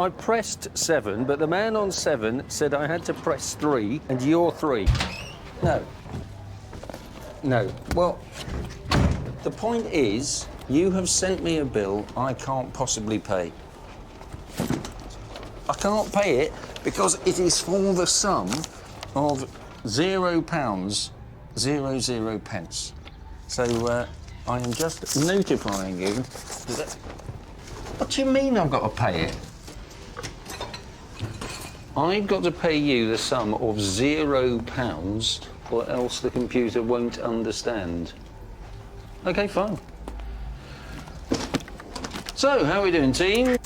I pressed 7, but the man on 7 said I had to press 3, and you're 3. No. No. Well, the point is, you have sent me a bill I can't possibly pay. I can't pay it because it is for the sum of £0.00. So, I am just notifying you that... What do you mean I've got to pay it? I've got to pay you the sum of £0, or else the computer won't understand. OK, fine. So, how are we doing, team?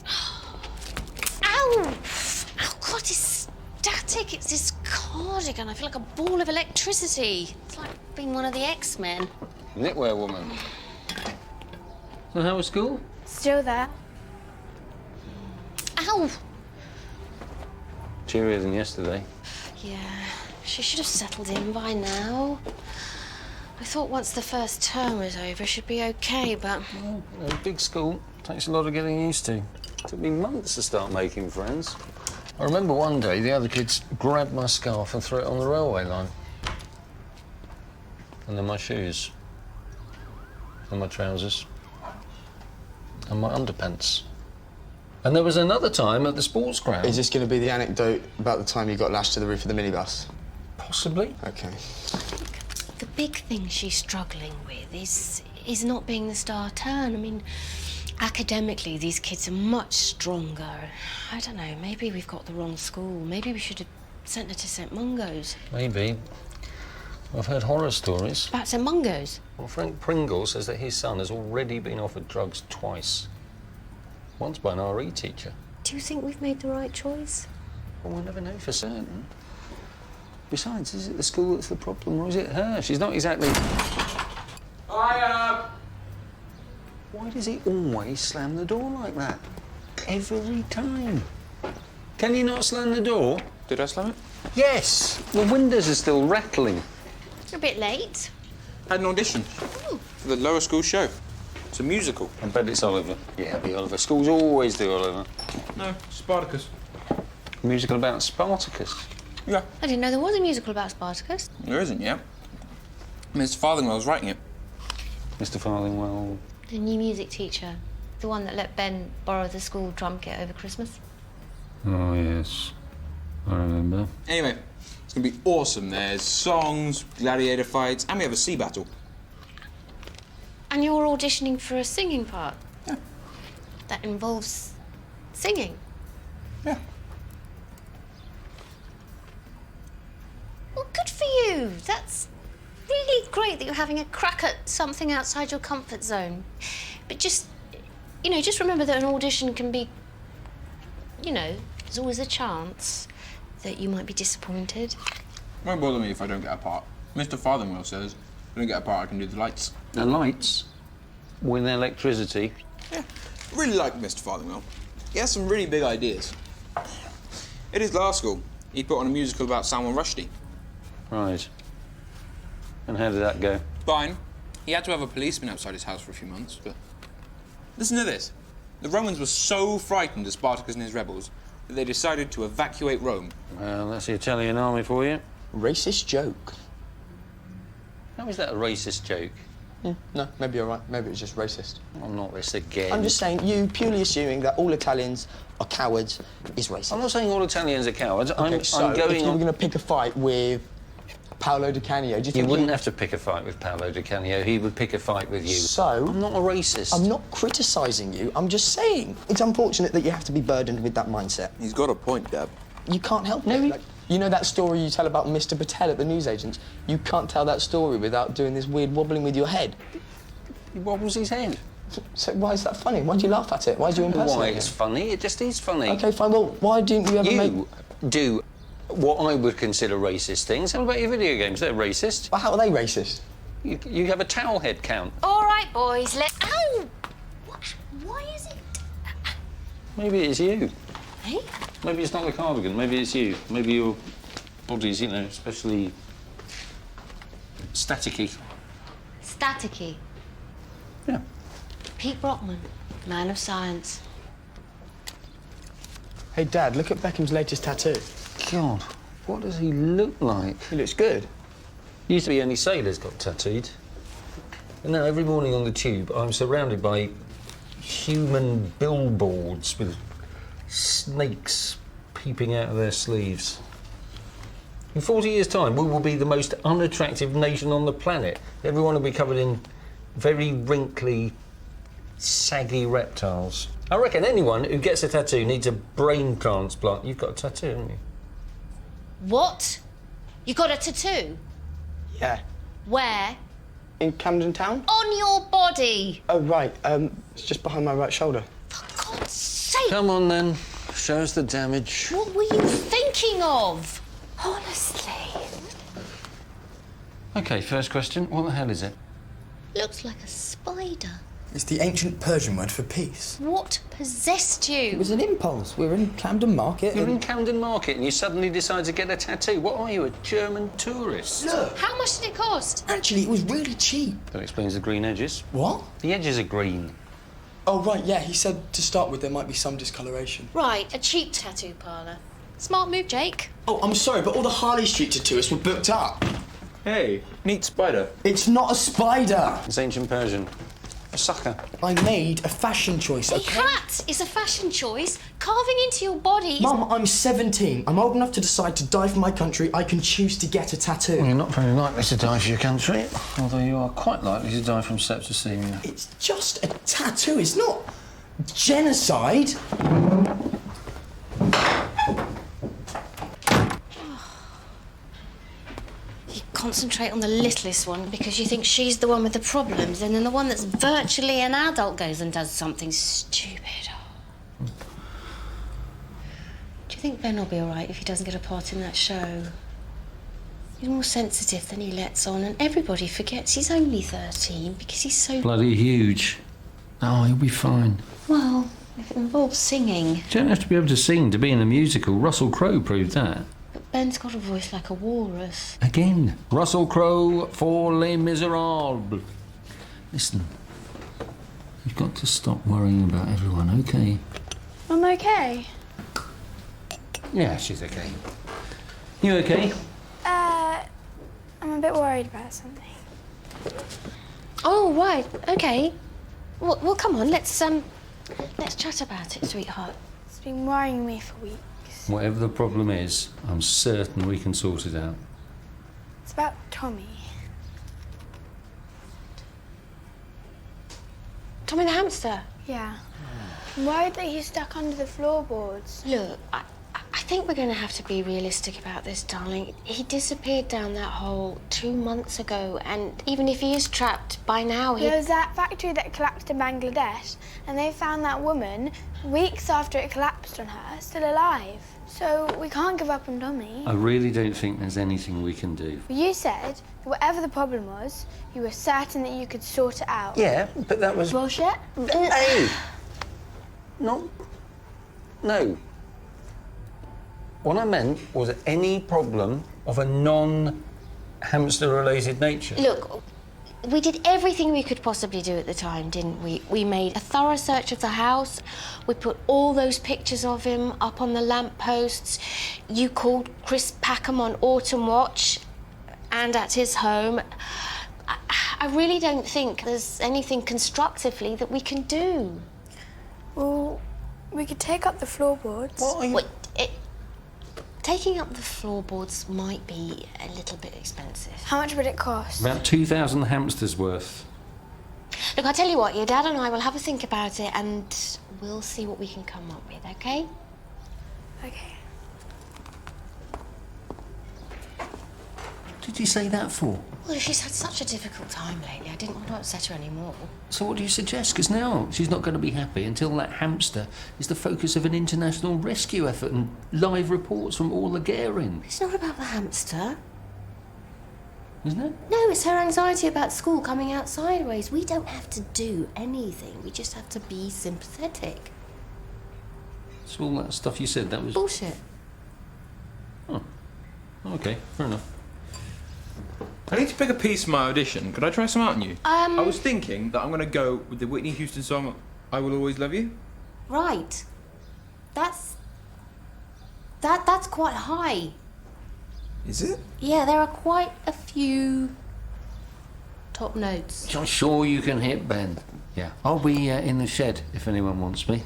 Ow! Oh, God, it's static. It's this cardigan. I feel like a ball of electricity. It's like being one of the X-Men. Knitwear woman. So, how was school? Still there. Ow! Cheerier than yesterday. Yeah, she should have settled in by now. I thought once the first term was over, she'd be OK, but... Well, a big school takes a lot of getting used to. It took me months to start making friends. I remember one day the other kids grabbed my scarf and threw it on the railway line. And then my shoes. And my trousers. And my underpants. And there was another time at the sports ground. Is this going to be the anecdote about the time you got lashed to the roof of the minibus? Possibly. OK. The big thing she's struggling with is not being the star turn. I mean, academically, these kids are much stronger. I don't know, maybe we've got the wrong school. Maybe we should have sent her to St Mungo's. Maybe. I've heard horror stories. About St Mungo's? Well, Frank Pringle says that his son has already been offered drugs twice. Once by an RE teacher. Do you think we've made the right choice? Well, we'll never know for certain. Besides, is it the school that's the problem, or is it her? She's not exactly... Hiya! Why does he always slam the door like that? Every time. Can you not slam the door? Did I slam it? Yes! The windows are still rattling. You're a bit late. Had an audition for the lower school show. It's a musical. I bet it's Oliver. Yeah, it'll be Oliver. Schools always do Oliver. No, Spartacus. A musical about Spartacus. Yeah. I didn't know there was a musical about Spartacus. There isn't yet. Mr. Farthingwell's writing it. Mr. Farthingwell. The new music teacher. The one that let Ben borrow the school drum kit over Christmas. Oh, yes. I remember. Anyway, it's going to be awesome. There's songs, gladiator fights, and we have a sea battle. And you're auditioning for a singing part? Yeah. That involves singing? Yeah. Well, good for you. That's really great that you're having a crack at something outside your comfort zone. But just, just remember that an audition can be, there's always a chance that you might be disappointed. It won't bother me if I don't get a part. Mr. Farthingwell says if I don't get a part, I can do the lights. The lights? With electricity? Yeah. Really like Mr. Farthingwell. He has some really big ideas. At his last school, he put on a musical about Salman Rushdie. Right. And how did that go? Fine. He had to have a policeman outside his house for a few months, but... Listen to this. The Romans were so frightened of Spartacus and his rebels that they decided to evacuate Rome. Well, that's the Italian army for you. Racist joke. How is that a racist joke? No, maybe you're right. Maybe it's just racist. I'm not this again. I'm just saying, you purely assuming that all Italians are cowards is racist. I'm not saying all Italians are cowards. Okay, I'm if you were going to pick a fight with Paolo Di Canio, do you think you wouldn't have to pick a fight with Paolo Di Canio. He would pick a fight with you. So... I'm not a racist. I'm not criticising you. I'm just saying. It's unfortunate that you have to be burdened with that mindset. He's got a point, Dad. You can't help it. Like, you know that story you tell about Mr. Patel at the newsagents? You can't tell that story without doing this weird wobbling with your head. He wobbles his head. So why is that funny? Why do you laugh at it? Why do you impersonate Why him? it's funny? It just is funny. OK, fine. Well, why didn't you ever make... You do what I would consider racist things. What about your video games? They're racist. Well, how are they racist? You have a towel head count. All right, boys, Ow! Why is it... Maybe it's you. Hey? Maybe it's not the cardigan. Maybe it's you. Maybe your body's, especially staticky. Staticky. Yeah. Pete Brockman, man of science. Hey, Dad, look at Beckham's latest tattoo. God, what does he look like? He looks good. Used to be only sailors got tattooed. And now every morning on the tube, I'm surrounded by human billboards with snakes peeping out of their sleeves. In 40 years' time, we will be the most unattractive nation on the planet. Everyone will be covered in very wrinkly, saggy reptiles. I reckon anyone who gets a tattoo needs a brain transplant. You've got a tattoo, haven't you? What? You got a tattoo? Yeah. Where? In Camden Town? On your body. Oh, right. It's just behind my right shoulder. For God's sake! Come on, then. Show us the damage. What were you thinking of? Honestly. OK, first question. What the hell is it? Looks like a spider. It's the ancient Persian word for peace. What possessed It you? was an impulse. We were in Camden Market. You're in and... Camden Market and you suddenly decide to get a tattoo. What are you, a German tourist? Look, How much did it cost? actually, it was really cheap. That explains the green edges. What? The edges are green. Oh, right, yeah. He said to start with there might be some discoloration. Right, a cheap tattoo parlour. Smart move, Jake. Oh, I'm sorry, but all the Harley Street tattooists were booked up. Hey, neat spider. It's not a spider. It's ancient Persian. A sucker. I made a fashion choice, A okay? hat is a fashion choice. Carving into your body is... Mum, I'm 17. I'm old enough to decide to die for my country. I can choose to get a tattoo. You're not very likely to die for your country, although you are quite likely to die from septicemia. It's just a tattoo. It's not genocide. You concentrate on the littlest one because you think she's the one with the problems, and then the one that's virtually an adult goes and does something stupid. Do you think Ben will be all right if he doesn't get a part in that show? He's more sensitive than he lets on, and everybody forgets he's only 13 because he's so... Bloody huge. Oh, he'll be fine. Well, if it involves singing. You don't have to be able to sing to be in a musical. Russell Crowe proved that. But Ben's got a voice like a walrus. Again. Russell Crowe for Les Miserables. Listen, you've got to stop worrying about everyone, OK? I'm okay. Yeah, she's OK. You OK? I'm a bit worried about something. Oh, right, okay. Well, come on, let's chat about it, sweetheart. It's been worrying me for weeks. Whatever the problem is, I'm certain we can sort it out. It's about Tommy. Tommy the hamster. Yeah. I'm worried that he's stuck under the floorboards. Look, I think we're going to have to be realistic about this, darling. He disappeared down that hole 2 months ago, and even if he is trapped by now, he... There was that factory that collapsed in Bangladesh, and they found that woman weeks after it collapsed on her, still alive. So we can't give up on Tommy. I really don't think there's anything we can do. You said that whatever the problem was, you were certain that you could sort it out. Yeah, but that was... Bullshit? Hey! No. What I meant was any problem of a non-hamster-related nature. Look, we did everything we could possibly do at the time, didn't we? We made a thorough search of the house. We put all those pictures of him up on the lampposts. You called Chris Packham on Autumn Watch and at his home. I really don't think there's anything constructively that we can do. Well, we could take up the floorboards. What are you... Wait, taking up the floorboards might be a little bit expensive. How much would it cost? About 2,000 hamsters worth. Look, I'll tell you what, your dad and I will have a think about it and we'll see what we can come up with, OK? Okay. What did you say that for? Well, she's had such a difficult time lately. I didn't want to upset her anymore. So what do you suggest? Because now she's not going to be happy until that hamster is the focus of an international rescue effort and live reports from all the Gehring. It's not about the hamster. Isn't it? No, it's her anxiety about school coming out sideways. We don't have to do anything. We just have to be sympathetic. So all that stuff you said, that was... Bullshit. Oh. OK, fair enough. I need to pick a piece for my audition. Could I try some out on you? I was thinking that I'm going to go with the Whitney Houston song, I Will Always Love You. Right. That's That's quite high. Is it? Yeah, there are quite a few top notes. I'm sure you can hit Ben. Yeah. I'll be in the shed if anyone wants me.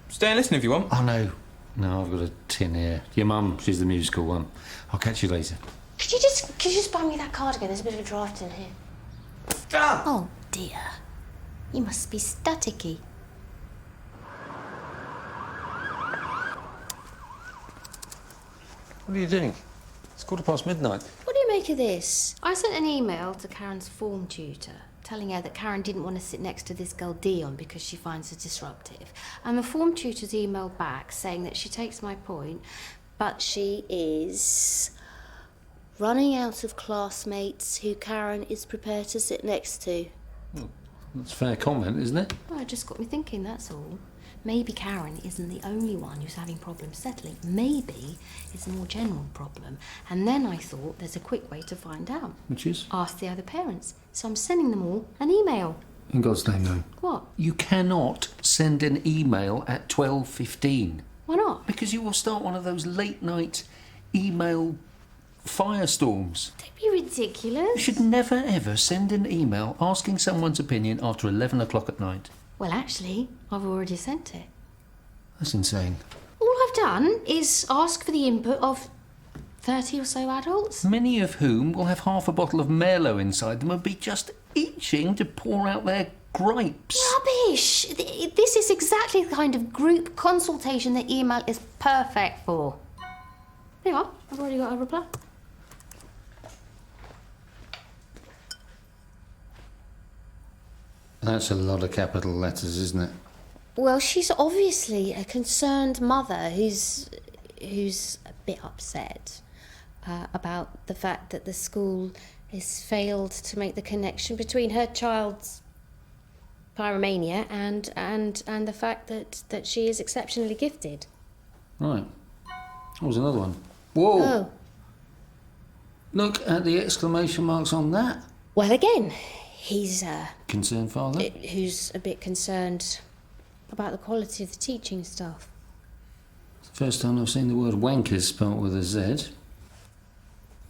Stay and listen if you want. Oh, no. No, I've got a tin here. Your mum, she's the musical one. I'll catch you later. Could you just buy me that cardigan? There's a bit of a draft in here. Ah! Oh, dear. You must be staticky. What are you doing? It's midnight. What do you make of this? I sent an email to Karen's form tutor telling her that Karen didn't want to sit next to this girl Dion because she finds her disruptive. And the form tutor's emailed back saying that she takes my point, but she is running out of classmates who Karen is prepared to sit next to. That's a fair comment, isn't it? Well, it just got me thinking, that's all. Maybe Karen isn't the only one who's having problems settling. Maybe it's a more general problem. And then I thought there's a quick way to find out. Which is? Ask the other parents. So I'm sending them all an email. In God's name, no. What? You cannot send an email at 12:15. Why not? Because you will start one of those late-night email firestorms. Don't be ridiculous. You should never, ever send an email asking someone's opinion after 11 o'clock at night. Well, actually, I've already sent it. That's insane. All I've done is ask for the input of 30 or so adults. Many of whom will have half a bottle of Merlot inside them and be just itching to pour out their gripes. Rubbish! This is exactly the kind of group consultation that email is perfect for. There you are. I've already got a reply. That's a lot of capital letters, isn't it? Well, she's obviously a concerned mother who's a bit upset about the fact that the school has failed to make the connection between her child's pyromania and the fact that she is exceptionally gifted. Right. That was another one. Whoa! Oh. Look at the exclamation marks on that. Well, again, he's Concerned father? who's a bit concerned about the quality of the teaching staff. First time I've seen the word wankers spelt with a Z.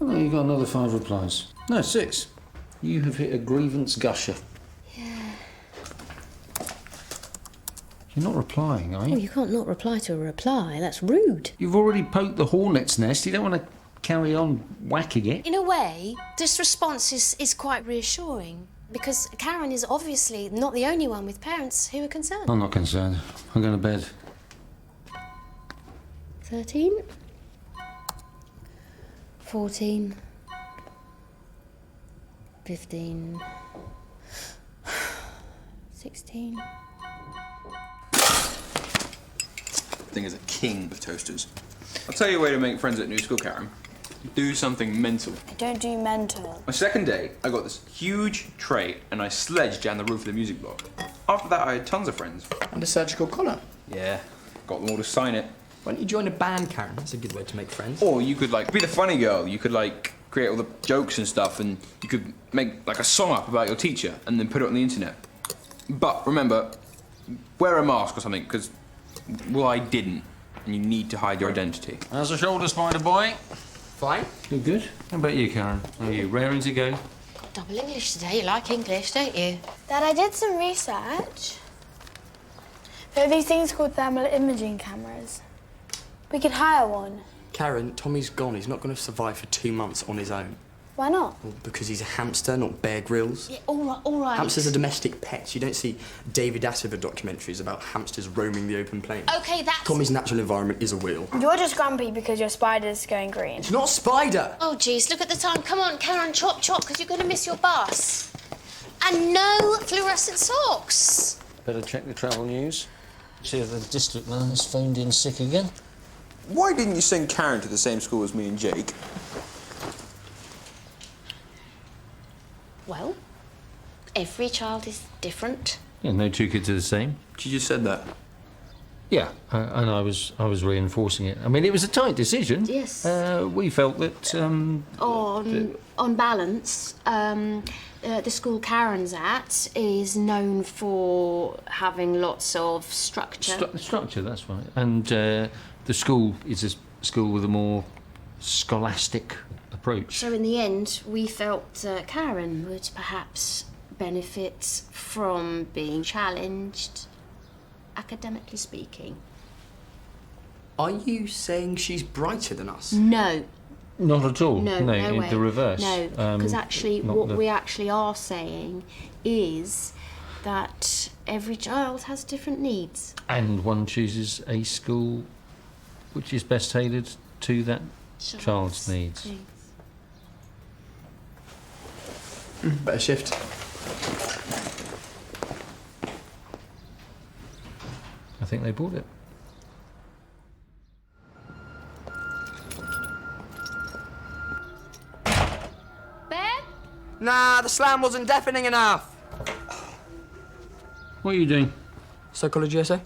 Oh, you got another 5 replies. No, 6. You have hit a grievance gusher. Yeah. You're not replying, are Well, you? you can't not reply to a reply. That's rude. You've already poked the hornet's nest. You don't want to carry on whacking it. In a way, this response is quite reassuring because Karen is obviously not the only one with parents who are concerned. I'm not concerned. I'm going to bed. 13, 14, 15, 16. Thing is a king of toasters. I'll tell you a way to make friends at new school, Karen. Do something mental. I don't do mental. My second day, I got this huge tray and I sledged down the roof of the music block. After that, I had tons of friends. And a surgical collar. Yeah, got them all to sign it. Why don't you join a band, Karen? That's a good way to make friends. Or you could, be the funny girl. You could, create all the jokes and stuff, and you could make, a song up about your teacher and then put it on the internet. But remember, wear a mask or something, because, well, I didn't. And you need to hide your identity. How's the shoulder, spider boy? Fine. You good? How about you, Karen? Are you raring to go? Double English today. You like English, don't you? Dad, I did some research. There are these things called thermal imaging cameras. We could hire one. Karen, Tommy's gone. He's not going to survive for 2 months on his own. Why not? Well, because he's a hamster, not Bear Grylls. Yeah, all right. Hamsters are domestic pets. You don't see David Attenborough documentaries about hamsters roaming the open plains. Okay, that's... Tommy's natural environment is a wheel. You're just grumpy because your spider's going green. It's not a spider! Oh, geez, look at the time. Come on, Karen, chop, because you're going to miss your bus. And no fluorescent socks. Better check the travel news. See if the district man has phoned in sick again. Why didn't you send Karen to the same school as me and Jake? Well, every child is different. Yeah, no 2 kids are the same. She just said that. Yeah, and I was reinforcing it. I mean, it was a tight decision. Yes. We felt that. On balance, the school Karen's at is known for having lots of structure. Structure, that's right. And the school is as school with a more scholastic approach. So in the end, we felt Karen would perhaps benefit from being challenged, academically speaking. Are you saying she's brighter than us? No. Not at all. No way. The reverse. No, because actually what the- we actually are saying is that every child has different needs. And one chooses a school which is best tailored to that child's needs. Better shift. I think they bought it. Ben? Nah, the slam wasn't deafening enough. What are you doing? Psychology essay?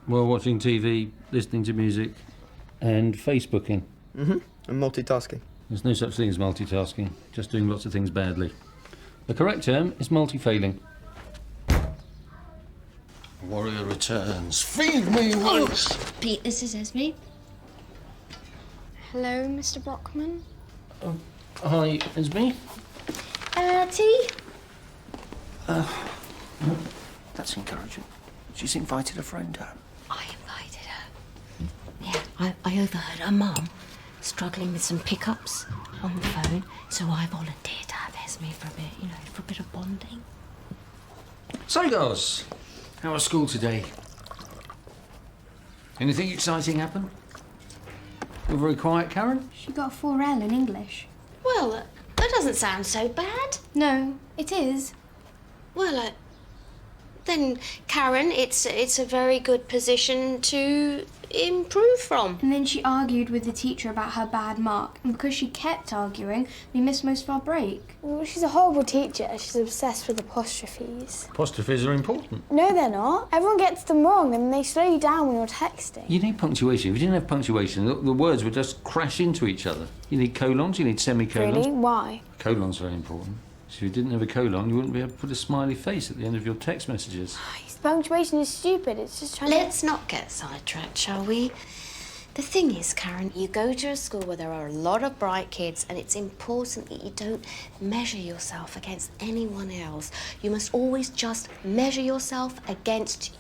Well, watching TV, listening to music, and Facebooking. And multitasking. There's no such thing as multitasking, just doing lots of things badly. The correct term is multi-failing. Warrior returns. Feed me once! Pete, this is Esme. Hello, Mr. Brockman. Hi, Esme. Tea? That's encouraging. She's invited a friend home. I invited her. Yeah, I overheard her mum struggling with some pickups on the phone, so I volunteered to have Esme for a bit, for a bit of bonding. So, girls, how was school today? Anything exciting happen? You're very quiet, Karen. She got a 4L in English. Well, that doesn't sound so bad. No, it is. Well, then, Karen, it's a very good position to improve from. And then she argued with the teacher about her bad mark, and because she kept arguing, we missed most of our break. Well, she's a horrible teacher. She's obsessed with apostrophes. Apostrophes are important. No, they're not. Everyone gets them wrong and they slow you down when you're texting. You need punctuation. If you didn't have punctuation, the words would just crash into each other. You need colons, you need semicolons. Really? Why? Colon's very important. So if you didn't have a colon, you wouldn't be able to put a smiley face at the end of your text messages. Punctuation is stupid. It's just trying Let's not get sidetracked, shall we? The thing is, Karen, you go to a school where there are a lot of bright kids, and it's important that you don't measure yourself against anyone else. You must always just measure yourself against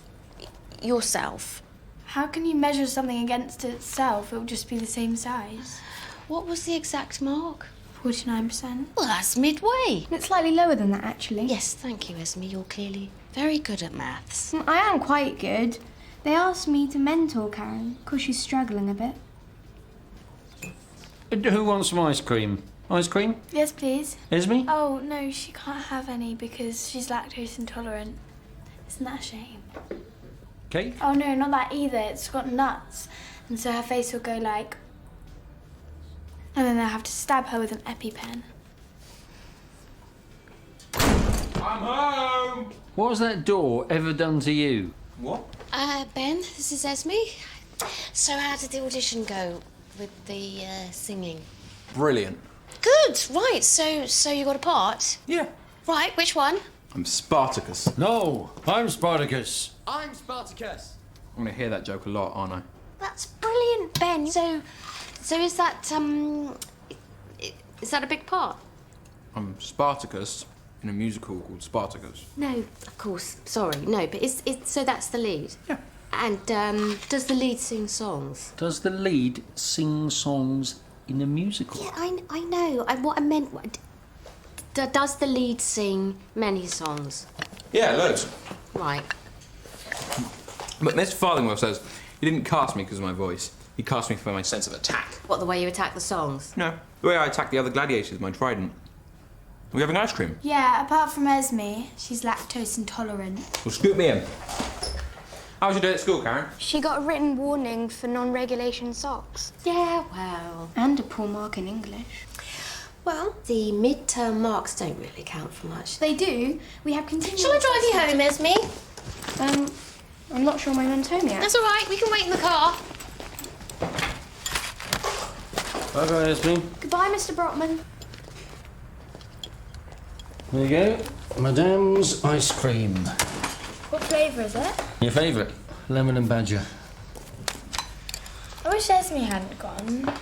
yourself. How can you measure something against itself? It will just be the same size. What was the exact mark? 49%. Well, that's midway. It's slightly lower than that, actually. Yes, thank you, Esme. You're clearly very good at maths. I am quite good. They asked me to mentor Karen, because she's struggling a bit. Who wants some ice cream? Ice cream? Yes, please. Esme? Oh, no, she can't have any because she's lactose intolerant. Isn't that a shame? Cake? Oh, no, not that either. It's got nuts. And so her face will go like... And then they'll have to stab her with an EpiPen. I'm home! What has that door ever done to you? What? Ben, this is Esme. So how did the audition go with the singing? Brilliant. Good, right, so you got a part? Yeah. Right, which one? I'm Spartacus. No, I'm Spartacus. I'm Spartacus. I'm gonna hear that joke a lot, aren't I? That's brilliant, Ben. So is that, is that a big part? I'm Spartacus in a musical called Spartacus. No, of course, sorry, no, but so that's the lead? Yeah. And, does the lead sing songs? Does the lead sing songs in a musical? Yeah, I know. What I meant, does the lead sing many songs? Yeah, loads. Right. But Mr. Farthingwell says he didn't cast me because of my voice. He cast me for my sense of attack. What, the way you attack the songs? No, the way I attack the other gladiators with my trident. Are we having ice cream? Yeah, apart from Esme, she's lactose intolerant. Well, scoop me in. How was your day at school, Karen? She got a written warning for non-regulation socks. Yeah, well... And a poor mark in English. Well, the midterm marks don't really count for much. They do. We have continuous... Shall I drive you home, Esme? I'm not sure my mum's home yet. That's all right, we can wait in the car. Bye-bye, Esme. Goodbye, Mr. Brockman. There you go. Madame's ice cream. What flavour is it? Your favourite? Lemon and badger. I wish Esme Esme hadn't gone,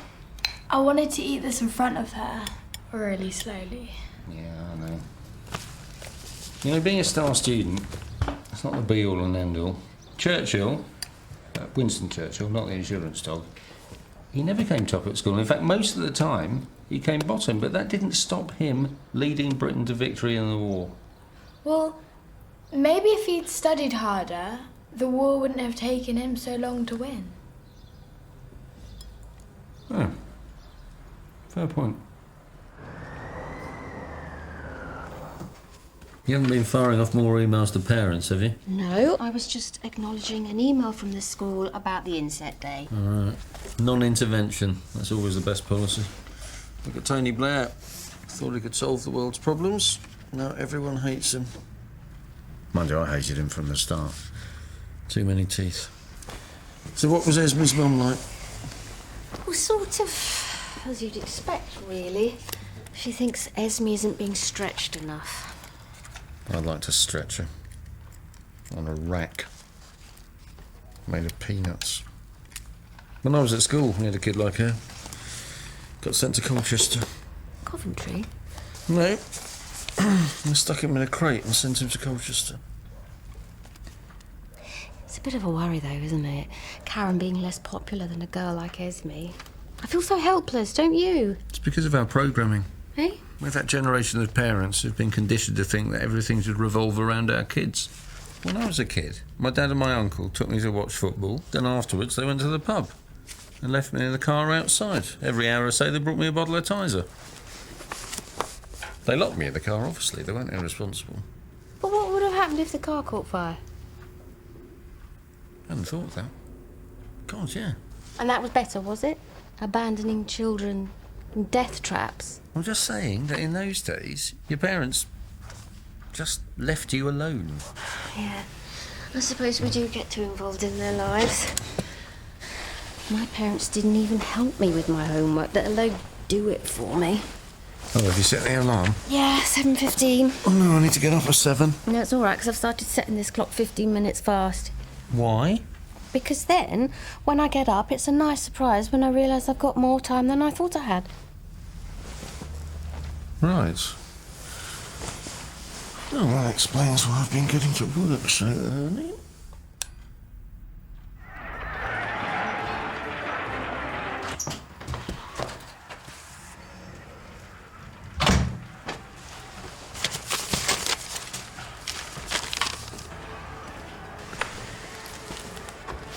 I wanted to eat this in front of her, really slowly. Yeah, I know. You know, being a star student, it's not the be-all and end-all. Churchill, Winston Churchill, not the insurance dog, he never came top at school. In fact, most of the time, he came bottom, but that didn't stop him leading Britain to victory in the war. Well, maybe if he'd studied harder, the war wouldn't have taken him so long to win. Oh, fair point. You haven't been firing off more emails to parents, have you? No, I was just acknowledging an email from the school about the inset day. All right. Non-intervention. That's always the best policy. Look at Tony Blair. Thought he could solve the world's problems. Now everyone hates him. Mind you, I hated him from the start. Too many teeth. So what was Esme's mum like? Well, sort of as you'd expect, really. She thinks Esme isn't being stretched enough. I'd like to stretch her. On a rack. Made of peanuts. When I was at school, we had a kid like her. Got sent to Colchester. Coventry? No. I stuck him in a crate and sent him to Colchester. It's a bit of a worry, though, isn't it? Karen being less popular than a girl like Esme. I feel so helpless, don't you? It's because of our programming. Eh? We're that generation of parents who've been conditioned to think that everything should revolve around our kids. When I was a kid, my dad and my uncle took me to watch football. Then afterwards, they went to the pub and left me in the car outside. Every hour or so, they brought me a bottle of Tizer. They locked me in the car, obviously. They weren't irresponsible. But what would have happened if the car caught fire? I hadn't thought of that. God, yeah. And that was better, was it? Abandoning children in death traps. I'm just saying that in those days, your parents just left you alone. Yeah, I suppose we do get too involved in their lives. My parents didn't even help me with my homework, let alone do it for me. Oh, have you set the alarm? Yeah, 7:15. Oh no, I need to get up at 7. No, it's all right, because I've started setting this clock 15 minutes fast. Why? Because then, when I get up, it's a nice surprise when I realise I've got more time than I thought I had. Right. Oh, well, that explains why I've been getting to work so early.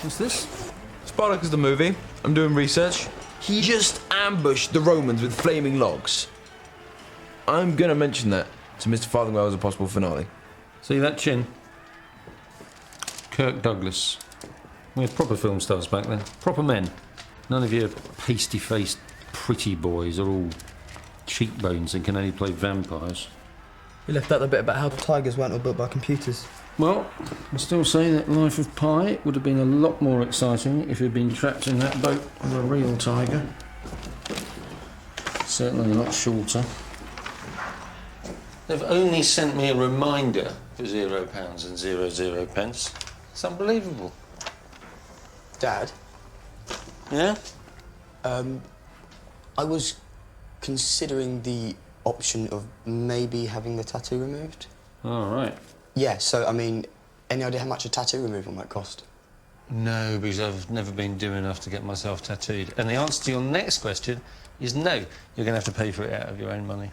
What's this? Spartacus the movie. I'm doing research. He just ambushed the Romans with flaming logs. I'm gonna mention that to Mr. Farthingwell as a possible finale. See that chin? Kirk Douglas. We had proper film stars back then. Proper men. None of your pasty-faced pretty boys are all cheekbones and can only play vampires. We left out the bit about how tigers weren't all built by computers. Well, I still say that Life of Pi would have been a lot more exciting if he'd been trapped in that boat with a real tiger. Certainly a lot shorter. They've only sent me a reminder for £0 and 00 pence. It's unbelievable. Dad, Yeah? I was considering the option of maybe having the tattoo removed. All right. Yeah, so, I mean, any idea how much a tattoo removal might cost? No, because I've never been doing enough to get myself tattooed. And the answer to your next question is no. You're going to have to pay for it out of your own money.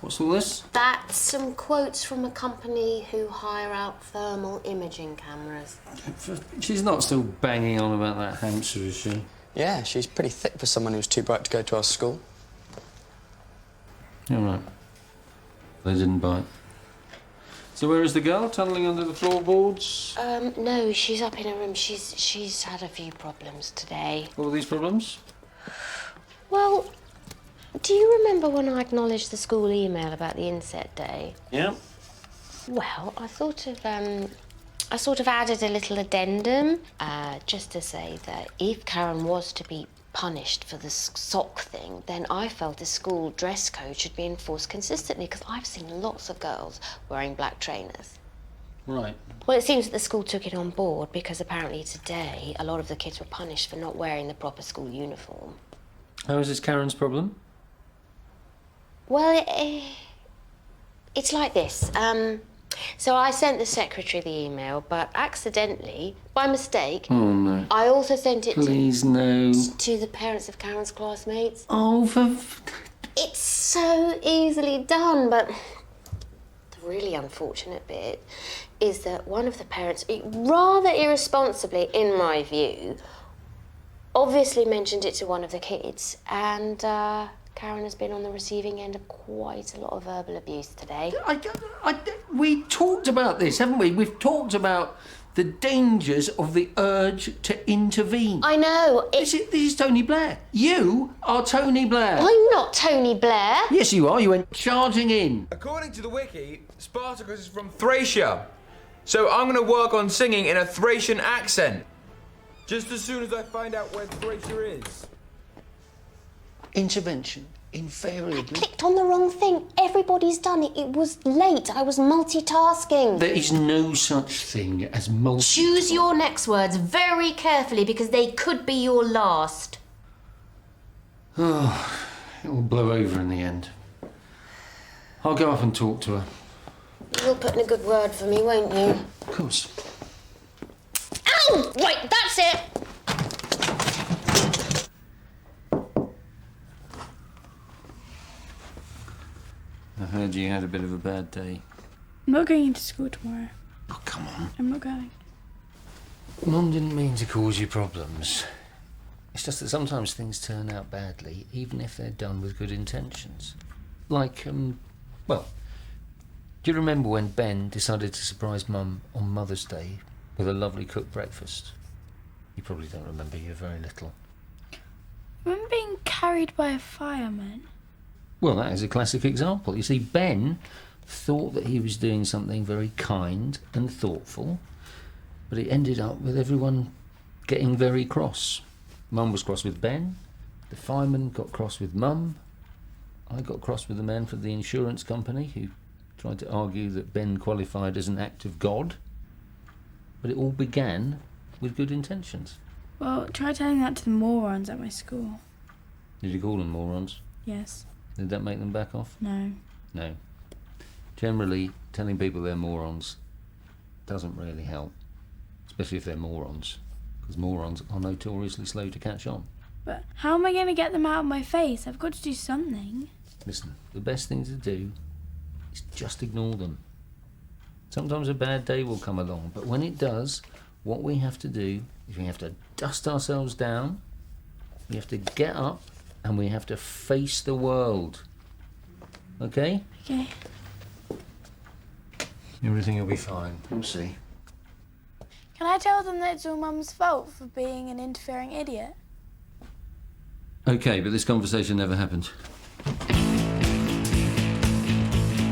What's all this? That's some quotes from a company who hire out thermal imaging cameras. She's not still banging on about that hamster, is she? Yeah, she's pretty thick for someone who's too bright to go to our school. All right. They didn't bite. So where is the girl? Tunnelling under the floorboards? No, she's up in her room. She's had a few problems today. All these problems? Well, do you remember when I acknowledged the school email about the inset day? Yeah. Well, I sort of added a little addendum, just to say that if Karen was to be punished for the sock thing, then I felt the school dress code should be enforced consistently, because I've seen lots of girls wearing black trainers. Right. Well, it seems that the school took it on board because apparently today a lot of the kids were punished for not wearing the proper school uniform. How is this Karen's problem? Well, it's like this. So I sent the secretary the email, but accidentally, by mistake, Oh, no. I also sent it Please, no. to the parents of Karen's classmates. Oh, It's so easily done, but the really unfortunate bit is that one of the parents, rather irresponsibly, in my view, obviously mentioned it to one of the kids, and Karen has been on the receiving end of quite a lot of verbal abuse today. We talked about this, haven't we? We've talked about the dangers of the urge to intervene. I know. This is Tony Blair. You are Tony Blair. I'm not Tony Blair. Yes, you are. You went charging in. According to the wiki, Spartacus is from Thracia. So I'm going to work on singing in a Thracian accent. Just as soon as I find out where Thracia is. Intervention, invariably. Clicked on the wrong thing. Everybody's done it. It was late. I was multitasking. There is no such thing as Choose your next words very carefully because they could be your last. Oh, it will blow over in the end. I'll go up and talk to her. You'll put in a good word for me, won't you? Of course. Ow! Right, that's it. I heard you had a bit of a bad day. I'm not going into school tomorrow. Oh, come on. I'm not going. Mum didn't mean to cause you problems. It's just that sometimes things turn out badly, even if they're done with good intentions. Like, well, do you remember when Ben decided to surprise Mum on Mother's Day with a lovely cooked breakfast? You probably don't remember, you're very little. I'm being carried by a fireman. Well, that is a classic example. You see, Ben thought that he was doing something very kind and thoughtful, but it ended up with everyone getting very cross. Mum was cross with Ben, the fireman got cross with Mum, I got cross with the man from the insurance company who tried to argue that Ben qualified as an act of God, but it all began with good intentions. Well, try telling that to the morons at my school. Did you call them morons? Yes. Did that make them back off? No. No. Generally, telling people they're morons doesn't really help, especially if they're morons, because morons are notoriously slow to catch on. But how am I going to get them out of my face? I've got to do something. Listen, the best thing to do is just ignore them. Sometimes a bad day will come along, but when it does, what we have to do is we have to dust ourselves down, we have to get up, and we have to face the world. Okay? Okay. Everything will be fine. We'll see. Can I tell them that it's all Mum's fault for being an interfering idiot? Okay, but this conversation never happened.